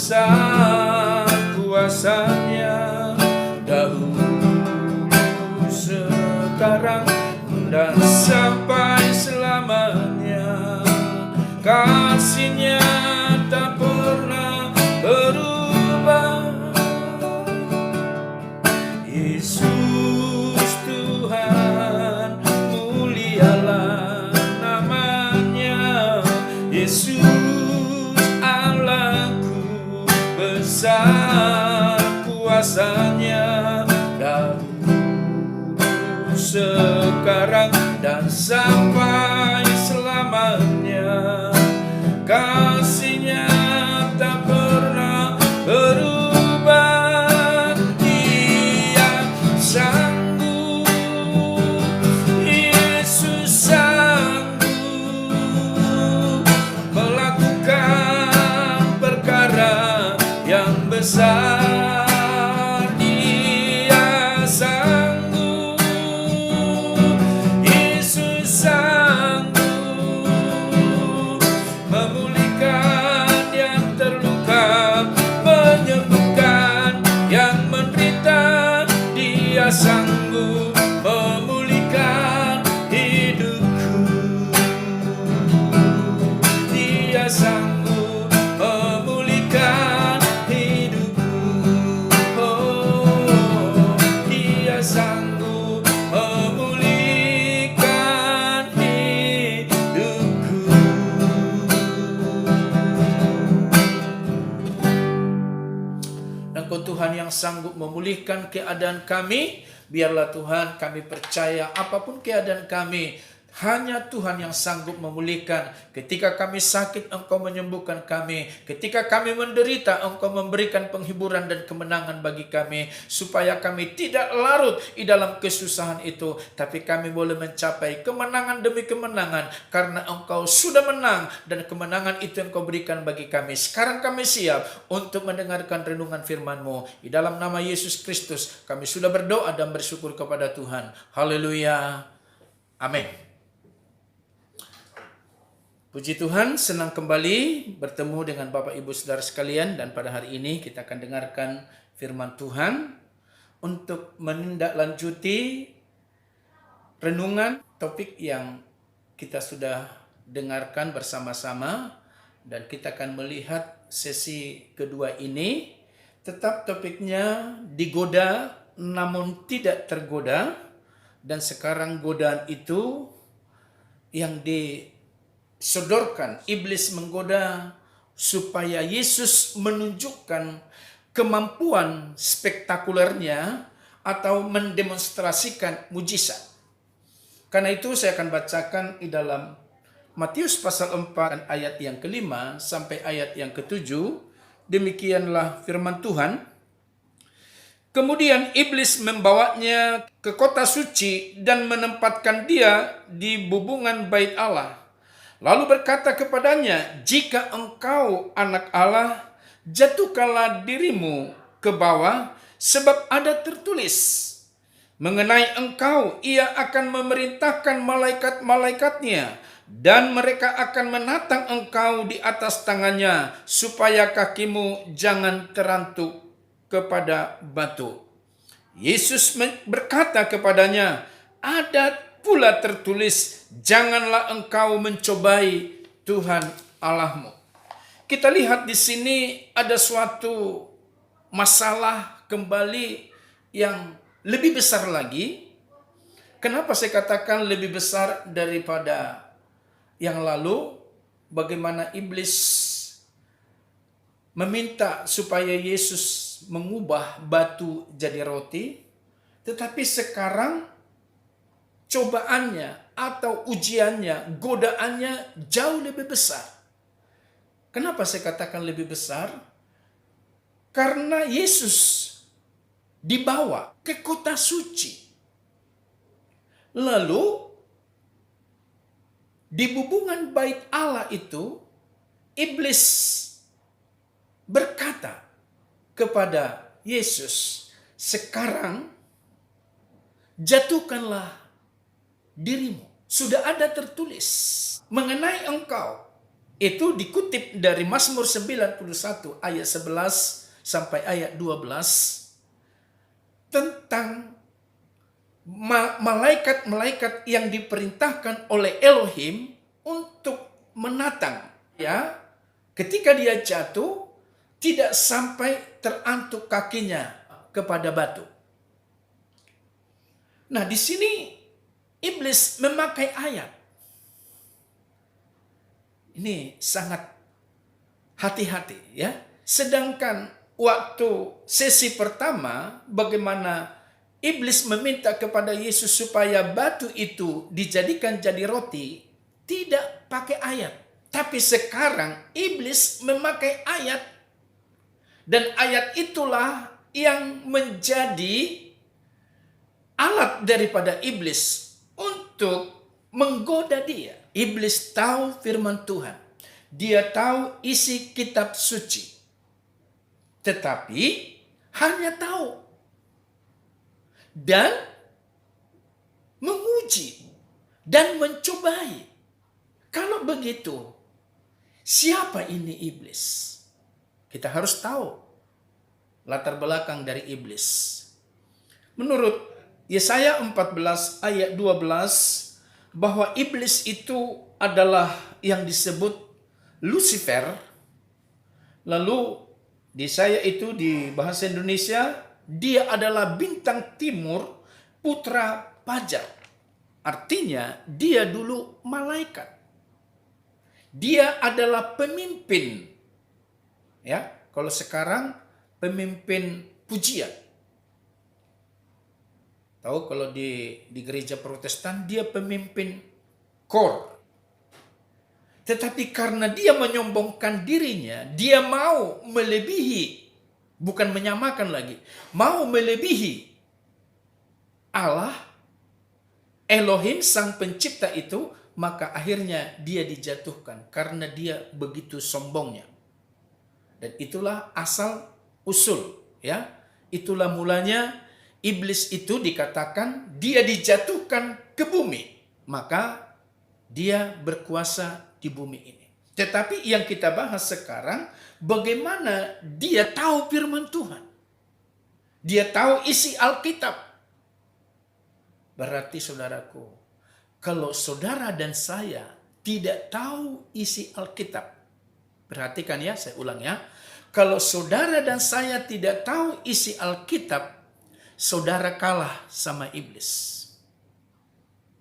besar kuasa-Nya, dahulu, sekarang, dan sampai selamanya. Kasih-Nya tak pernah berubah. Yesus Tuhan, mulialah namanya. Yesus Allahku, besar kuasa-Nya, dahulu, sekarang, dan sampai selamanya. Kasih-Nya tak pernah berubah. Dia sanggup, Yesus sanggup melakukan perkara yang besar. Dia sanggup, Yesus sanggup memulihkan yang terluka, menyembuhkan yang menderita. Dia sanggup memulihkan hidupku. Dia sanggup memulihkan hidupku. Oh, Dia sanggup memulihkan hidupku. Engkau Tuhan yang sanggup memulihkan keadaan kami. Biarlah Tuhan kami percaya apapun keadaan kami, hanya Tuhan yang sanggup memulihkan. Ketika kami sakit, Engkau menyembuhkan kami. Ketika kami menderita, Engkau memberikan penghiburan dan kemenangan bagi kami, supaya kami tidak larut di dalam kesusahan itu, tapi kami boleh mencapai kemenangan demi kemenangan, karena Engkau sudah menang dan kemenangan itu Engkau berikan bagi kami. Sekarang kami siap untuk mendengarkan renungan firman-Mu. Di dalam nama Yesus Kristus kami sudah berdoa dan bersyukur kepada Tuhan. Haleluya. Amin. Puji Tuhan, senang kembali bertemu dengan Bapak Ibu Saudara sekalian, dan pada hari ini kita akan dengarkan firman Tuhan untuk menindaklanjuti renungan topik yang kita sudah dengarkan bersama-sama, dan kita akan melihat sesi kedua ini. Tetap topiknya digoda namun tidak tergoda, dan sekarang godaan itu yang disodorkan, iblis menggoda supaya Yesus menunjukkan kemampuan spektakulernya atau mendemonstrasikan mujizat. Karena itu saya akan bacakan di dalam Matius pasal 4 ayat yang ke-5 sampai ayat yang ke-7. Demikianlah firman Tuhan. Kemudian iblis membawanya ke kota suci dan menempatkan dia di bubungan bait Allah. Lalu berkata kepadanya, "Jika engkau anak Allah, jatuhkanlah dirimu ke bawah, sebab ada tertulis, mengenai engkau ia akan memerintahkan malaikat-malaikatnya, dan mereka akan menatang engkau di atas tangannya, supaya kakimu jangan terantuk kepada batu." Yesus berkata kepadanya, "Ada pula tertulis, janganlah engkau mencobai Tuhan Allahmu." Kita lihat di sini ada suatu masalah kembali yang lebih besar lagi. Kenapa saya katakan lebih besar daripada yang lalu? Bagaimana iblis meminta supaya Yesus mengubah batu jadi roti, tetapi sekarang cobaannya atau ujiannya, godaannya jauh lebih besar. Kenapa saya katakan lebih besar? Karena Yesus dibawa ke kota suci. Lalu di bubungan bait Allah itu, iblis berkata kepada Yesus, "Sekarang jatuhkanlah dirimu. Sudah ada tertulis mengenai engkau, Itu dikutip dari Mazmur 91 ayat 11 sampai ayat 12 tentang malaikat-malaikat yang diperintahkan oleh Elohim untuk menatang, ya. Ketika dia jatuh, tidak sampai terantuk kakinya kepada batu. Nah, di sini iblis memakai ayat. Ini sangat hati-hati, ya. Sedangkan waktu sesi pertama, bagaimana iblis meminta kepada Yesus supaya batu itu dijadikan jadi roti, tidak pakai ayat. Tapi sekarang iblis memakai ayat. Dan ayat itulah yang menjadi alat daripada iblis untuk menggoda dia. Iblis tahu firman Tuhan. Dia tahu isi kitab suci. Tetapi hanya tahu. Dan menguji. Dan mencobai. Kalau begitu, siapa ini iblis? Kita harus tahu latar belakang dari iblis. Menurut Yesaya 14 ayat 12, bahwa iblis itu adalah yang disebut Lucifer. Lalu di saya itu di bahasa Indonesia, dia adalah bintang timur, putra fajar. Artinya dia dulu malaikat. Dia adalah pemimpin. Ya, kalau sekarang pemimpin pujian. Tahu kalau di gereja Protestan dia pemimpin kor. Tetapi karena dia menyombongkan dirinya, dia mau melebihi, bukan menyamakan lagi, mau melebihi Allah, Elohim sang pencipta itu, maka akhirnya dia dijatuhkan karena dia begitu sombongnya. Dan itulah asal usul, ya. Itulah mulanya iblis itu dikatakan dia dijatuhkan ke bumi, maka dia berkuasa di bumi ini. Tetapi yang kita bahas sekarang, bagaimana dia tahu firman Tuhan. Dia tahu isi Alkitab. Berarti saudaraku, kalau saudara dan saya tidak tahu isi Alkitab, perhatikan ya, saya ulang ya. Kalau saudara dan saya tidak tahu isi Alkitab, saudara kalah sama iblis.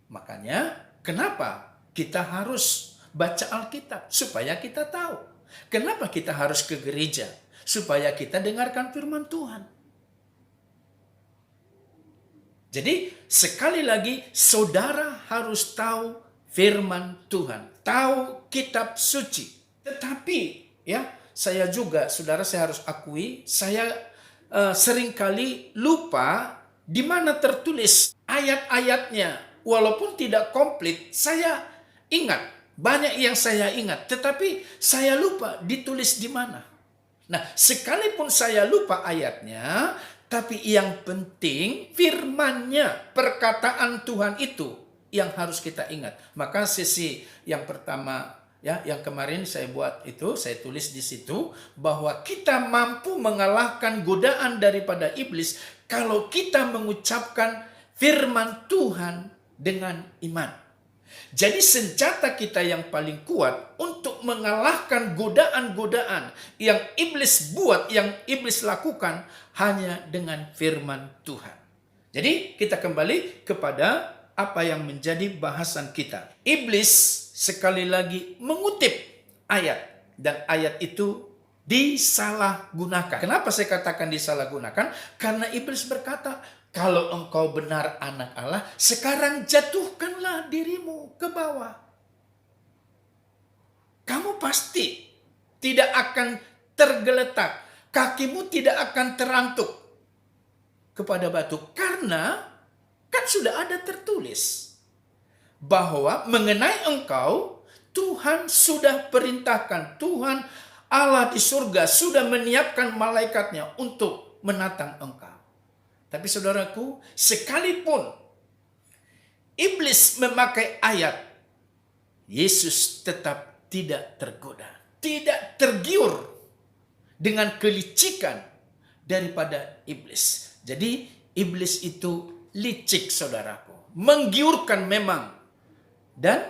Makanya kenapa kita harus baca Alkitab? Supaya kita tahu. Kenapa kita harus ke gereja? Supaya kita dengarkan firman Tuhan. Jadi sekali lagi saudara harus tahu firman Tuhan. Tahu kitab suci. Tetapi ya, saya juga, saudara, saya harus akui, saya seringkali lupa di mana tertulis ayat-ayatnya. Walaupun tidak komplit, saya ingat. Banyak yang saya ingat. Tetapi saya lupa ditulis di mana. Nah, sekalipun saya lupa ayatnya, tapi yang penting firman-Nya, perkataan Tuhan itu yang harus kita ingat. Maka sesi yang pertama, ya, yang kemarin saya buat itu, saya tulis di situ bahwa kita mampu mengalahkan godaan daripada iblis kalau kita mengucapkan firman Tuhan dengan iman. Jadi senjata kita yang paling kuat untuk mengalahkan godaan-godaan yang iblis buat, yang iblis lakukan hanya dengan firman Tuhan. Jadi kita kembali kepada apa yang menjadi bahasan kita. Iblis sekali lagi mengutip ayat, dan ayat itu disalahgunakan. Kenapa saya katakan disalahgunakan? Karena iblis berkata, kalau engkau benar anak Allah, sekarang jatuhkanlah dirimu ke bawah. Kamu pasti tidak akan tergeletak, kakimu tidak akan terantuk kepada batu, karena kan sudah ada tertulis bahwa mengenai engkau Tuhan sudah perintahkan, Tuhan Allah di surga sudah menyiapkan malaikatnya untuk menatang engkau. Tapi saudaraku, sekalipun iblis memakai ayat, Yesus tetap tidak tergoda, tidak tergiur dengan kelicikan daripada iblis. Jadi iblis itu licik, saudaraku, menggiurkan memang dan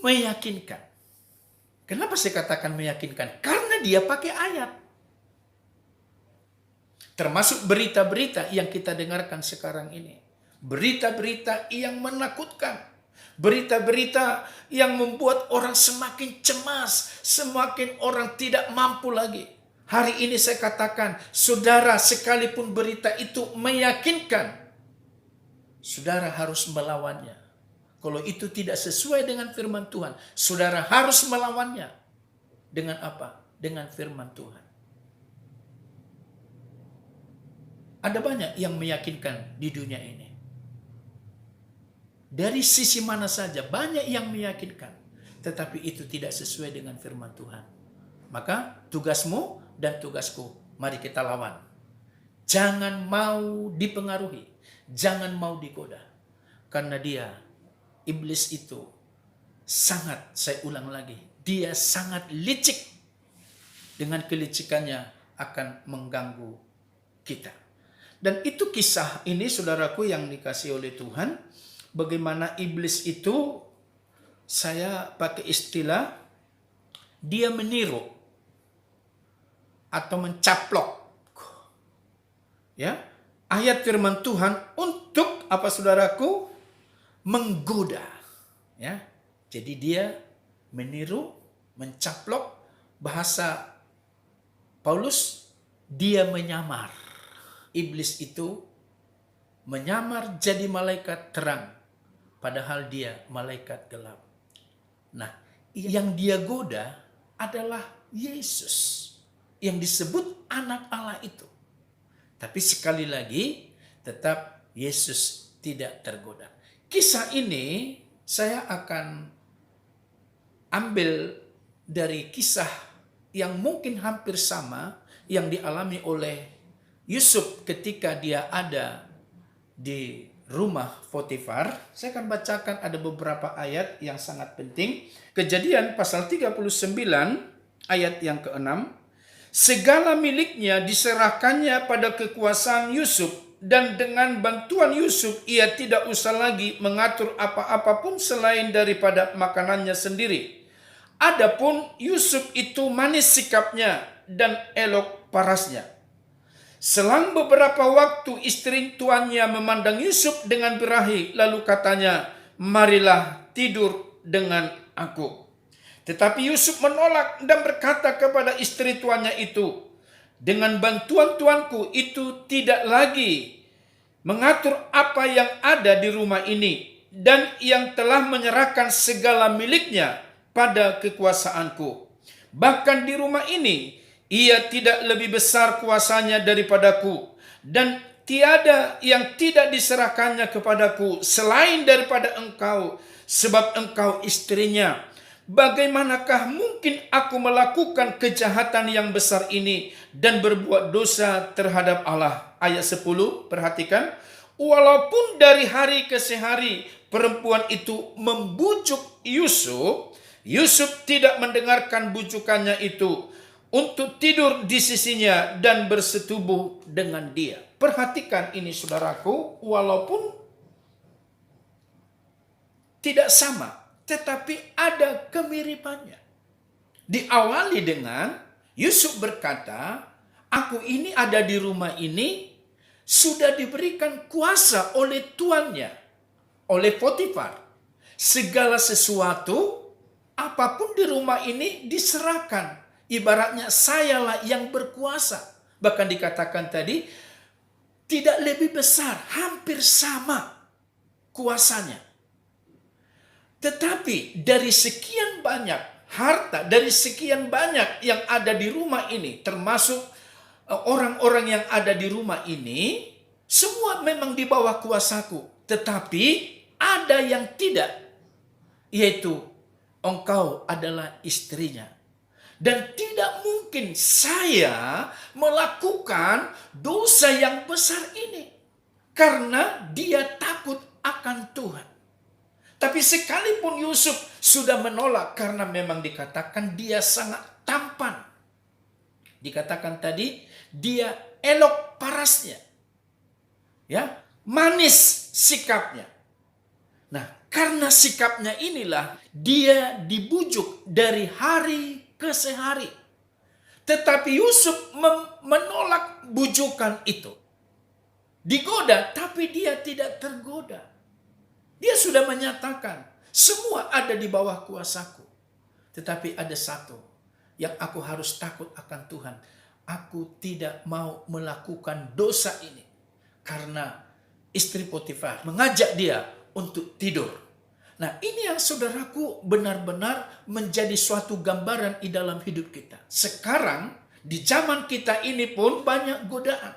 meyakinkan. Kenapa saya katakan meyakinkan? Karena dia pakai ayat. Termasuk berita-berita yang kita dengarkan sekarang ini. Berita-berita yang menakutkan. Berita-berita yang membuat orang semakin cemas. Semakin orang tidak mampu lagi. Hari ini saya katakan, saudara, sekalipun berita itu meyakinkan, saudara harus melawannya. Kalau itu tidak sesuai dengan firman Tuhan, saudara harus melawannya. Dengan apa? Dengan firman Tuhan. Ada banyak yang meyakinkan di dunia ini. Dari sisi mana saja banyak yang meyakinkan. Tetapi itu tidak sesuai dengan firman Tuhan. Maka tugasmu dan tugasku, mari kita lawan. Jangan mau dipengaruhi. Jangan mau digoda. Karena iblis itu sangat, saya ulang lagi, dia sangat licik. Dengan kelicikannya akan mengganggu kita. Dan itu kisah ini, saudaraku yang dikasihi oleh Tuhan, bagaimana iblis itu, saya pakai istilah, dia meniru atau mencaplok, ya, ayat firman Tuhan untuk apa, saudaraku? Menggoda, ya. Jadi dia meniru, mencaplok, bahasa Paulus, dia menyamar. Iblis itu menyamar jadi malaikat terang, padahal dia malaikat gelap. Nah, yang dia goda adalah Yesus, yang disebut anak Allah itu. Tapi sekali lagi, tetap Yesus tidak tergoda. Kisah ini saya akan ambil dari kisah yang mungkin hampir sama yang dialami oleh Yusuf ketika dia ada di rumah Potifar. Saya akan bacakan ada beberapa ayat yang sangat penting. Kejadian pasal 39 ayat yang ke-6. Segala miliknya diserahkannya pada kekuasaan Yusuf, dan dengan bantuan Yusuf ia tidak usah lagi mengatur apa-apa pun selain daripada makanannya sendiri. Adapun Yusuf itu manis sikapnya dan elok parasnya. Selang beberapa waktu istri tuannya memandang Yusuf dengan birahi, lalu katanya, marilah tidur dengan aku. Tetapi Yusuf menolak dan berkata kepada istri tuannya itu, dengan bantuan tuanku itu tidak lagi mengatur apa yang ada di rumah ini, dan yang telah menyerahkan segala miliknya pada kekuasaanku. Bahkan di rumah ini, ia tidak lebih besar kuasanya daripadaku, dan tiada yang tidak diserahkannya kepadaku selain daripada engkau, sebab engkau istrinya. Bagaimanakah mungkin aku melakukan kejahatan yang besar ini dan berbuat dosa terhadap Allah? Ayat 10, perhatikan. Walaupun dari hari ke hari perempuan itu membujuk Yusuf, Yusuf tidak mendengarkan bujukannya itu untuk tidur di sisinya dan bersetubuh dengan dia. Perhatikan ini, saudaraku, walaupun tidak sama, tetapi ada kemiripannya. Diawali dengan Yusuf berkata, aku ini ada di rumah ini, sudah diberikan kuasa oleh tuannya, oleh Potifar. Segala sesuatu, apapun di rumah ini diserahkan. Ibaratnya sayalah yang berkuasa. Bahkan dikatakan tadi, tidak lebih besar, hampir sama kuasanya. Tetapi dari sekian banyak harta, dari sekian banyak yang ada di rumah ini, termasuk orang-orang yang ada di rumah ini, semua memang di bawah kuasaku. Tetapi ada yang tidak, yaitu engkau adalah istrinya. Dan tidak mungkin saya melakukan dosa yang besar ini, karena dia takut akan Tuhan. Tapi sekalipun Yusuf sudah menolak karena memang dikatakan dia sangat tampan. Dikatakan tadi dia elok parasnya. Ya, manis sikapnya. Nah, karena sikapnya inilah dia dibujuk dari hari ke sehari. Tetapi Yusuf menolak bujukan itu. Digoda, tapi dia tidak tergoda. Dia sudah menyatakan, semua ada di bawah kuasaku. Tetapi ada satu, yang aku harus takut akan Tuhan. Aku tidak mau melakukan dosa ini. Karena istri Potifar mengajak dia untuk tidur. Nah, ini yang saudaraku benar-benar menjadi suatu gambaran di dalam hidup kita. Sekarang, di zaman kita ini pun banyak godaan.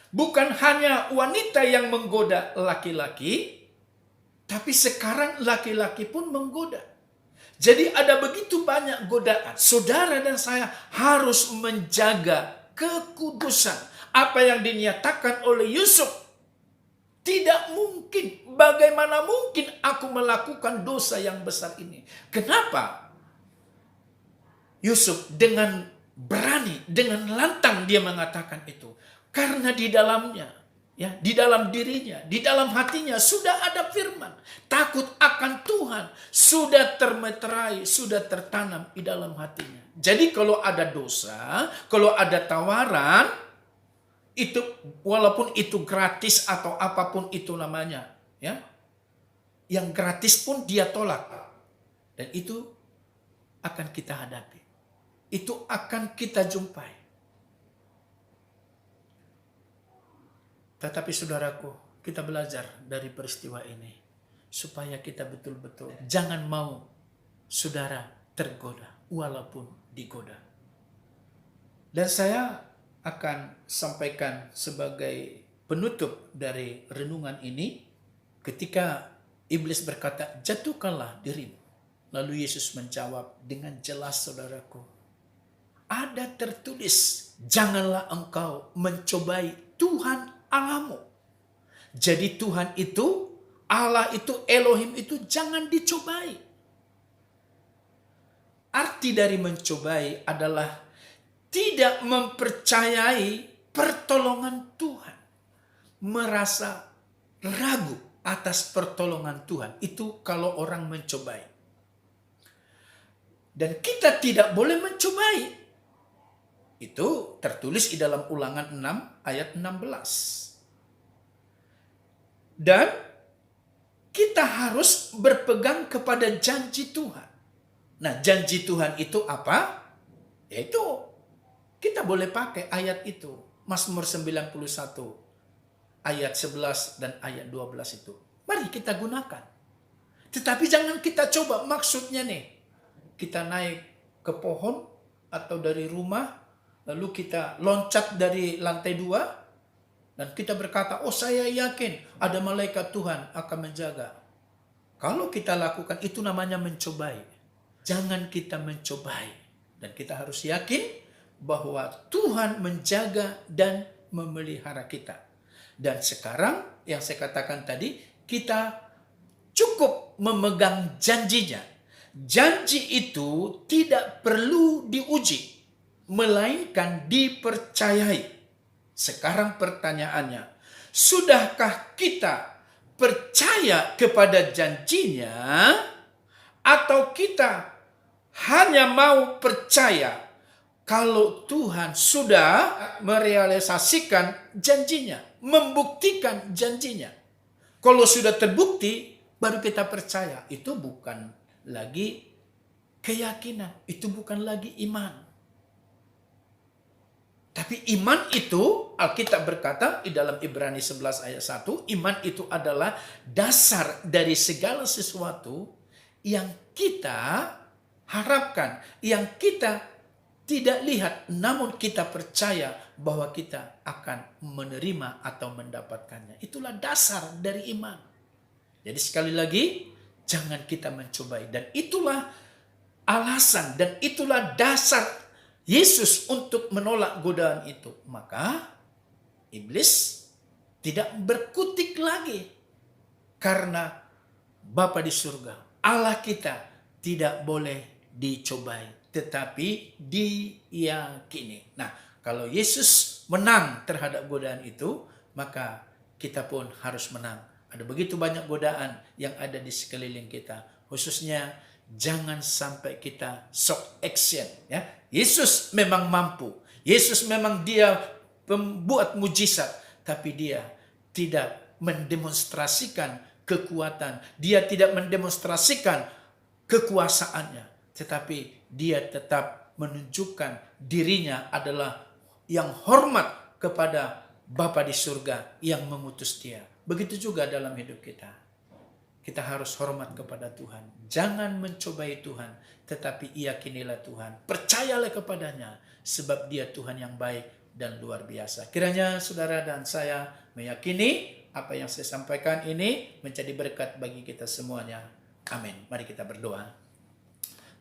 Bukan hanya wanita yang menggoda laki-laki, tapi sekarang laki-laki pun menggoda. Jadi ada begitu banyak godaan. Saudara dan saya harus menjaga kekudusan. Apa yang dinyatakan oleh Yusuf. Tidak mungkin. Bagaimana mungkin aku melakukan dosa yang besar ini? Kenapa? Yusuf dengan berani, dengan lantang dia mengatakan itu. Karena di dalamnya, ya, di dalam dirinya, di dalam hatinya sudah ada firman. Takut akan Tuhan sudah termeterai, sudah tertanam di dalam hatinya. Jadi kalau ada dosa, kalau ada tawaran, itu walaupun itu gratis atau apapun itu namanya, ya. Yang gratis pun dia tolak. Dan itu akan kita hadapi. Itu akan kita jumpai. Tetapi saudaraku, kita belajar dari peristiwa ini. Supaya kita betul-betul jangan mau saudara tergoda, walaupun digoda. Dan saya akan sampaikan sebagai penutup dari renungan ini. Ketika iblis berkata, jatuhkanlah dirimu. Lalu Yesus menjawab dengan jelas saudaraku. Ada tertulis, janganlah engkau mencobai Tuhan Allahmu. Jadi Tuhan itu, Allah itu, Elohim itu jangan dicobai. Arti dari mencobai adalah tidak mempercayai pertolongan Tuhan. Merasa ragu atas pertolongan Tuhan. Itu kalau orang mencobai. Dan kita tidak boleh mencobai. Itu tertulis di dalam Ulangan 6 ayat 16. Dan kita harus berpegang kepada janji Tuhan. Nah, janji Tuhan itu apa? Yaitu kita boleh pakai ayat itu. Mazmur 91 ayat 11 dan ayat 12 itu. Mari kita gunakan. Tetapi jangan kita coba, maksudnya nih. Kita naik ke pohon atau dari rumah, lalu kita loncat dari lantai 2, dan kita berkata, oh saya yakin ada malaikat Tuhan akan menjaga. Kalau kita lakukan itu namanya mencobai. Jangan kita mencobai. Dan kita harus yakin bahwa Tuhan menjaga dan memelihara kita. Dan sekarang yang saya katakan tadi, kita cukup memegang janjinya. Janji itu tidak perlu diuji, melainkan dipercayai. Sekarang pertanyaannya, sudahkah kita percaya kepada janjinya, atau kita hanya mau percaya kalau Tuhan sudah merealisasikan janjinya, membuktikan janjinya? Kalau sudah terbukti, baru kita percaya. Itu bukan lagi keyakinan, itu bukan lagi iman. Tapi iman itu, Alkitab berkata di dalam Ibrani 11 ayat 1, iman itu adalah dasar dari segala sesuatu yang kita harapkan, yang kita tidak lihat, namun kita percaya bahwa kita akan menerima atau mendapatkannya. Itulah dasar dari iman. Jadi sekali lagi, jangan kita mencobai. Dan itulah alasan dan itulah dasar Yesus untuk menolak godaan itu. Maka iblis tidak berkutik lagi. Karena Bapa di surga, Allah kita tidak boleh dicobai, tetapi diyakini. Nah, kalau Yesus menang terhadap godaan itu, maka kita pun harus menang. Ada begitu banyak godaan yang ada di sekeliling kita. Khususnya jangan sampai kita shock action. Ya, Yesus memang mampu. Yesus memang dia pembuat mujizat. Tapi dia tidak mendemonstrasikan kekuatan. Dia tidak mendemonstrasikan kekuasaannya. Tetapi dia tetap menunjukkan dirinya adalah yang hormat kepada Bapa di surga yang mengutus dia. Begitu juga dalam hidup kita. Kita harus hormat kepada Tuhan. Jangan mencobai Tuhan, tetapi yakinilah Tuhan. Percayalah kepadanya, sebab dia Tuhan yang baik dan luar biasa. Kiranya saudara dan saya meyakini apa yang saya sampaikan ini menjadi berkat bagi kita semuanya. Amin. Mari kita berdoa.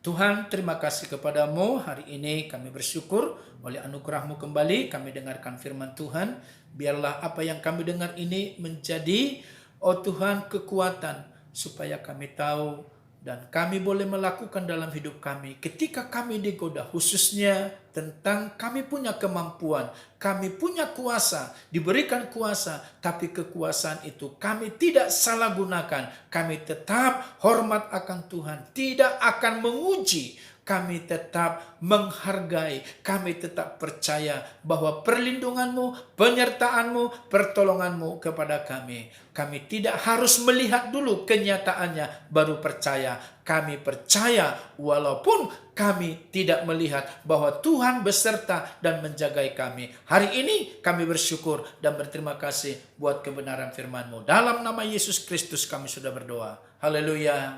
Tuhan, terima kasih kepadamu. Hari ini kami bersyukur oleh anugerah-Mu kembali kami dengarkan firman Tuhan. Biarlah apa yang kami dengar ini menjadi, oh Tuhan, kekuatan supaya kami tahu dan kami boleh melakukan dalam hidup kami. Ketika kami digoda, khususnya tentang kami punya kemampuan, kami punya kuasa, diberikan kuasa, tapi kekuasaan itu kami tidak salah gunakan. Kami tetap hormat akan Tuhan, tidak akan menguji. Kami tetap menghargai, kami tetap percaya bahwa perlindungan-Mu, penyertaan-Mu, pertolongan-Mu kepada kami. Kami tidak harus melihat dulu kenyataannya baru percaya. Kami percaya walaupun kami tidak melihat bahwa Tuhan beserta dan menjagai kami. Hari ini kami bersyukur dan berterima kasih buat kebenaran firman-Mu. Dalam nama Yesus Kristus kami sudah berdoa. Haleluya.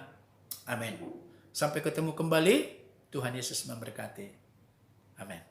Amin. Sampai ketemu kembali. Tuhan Yesus memberkati. Amin.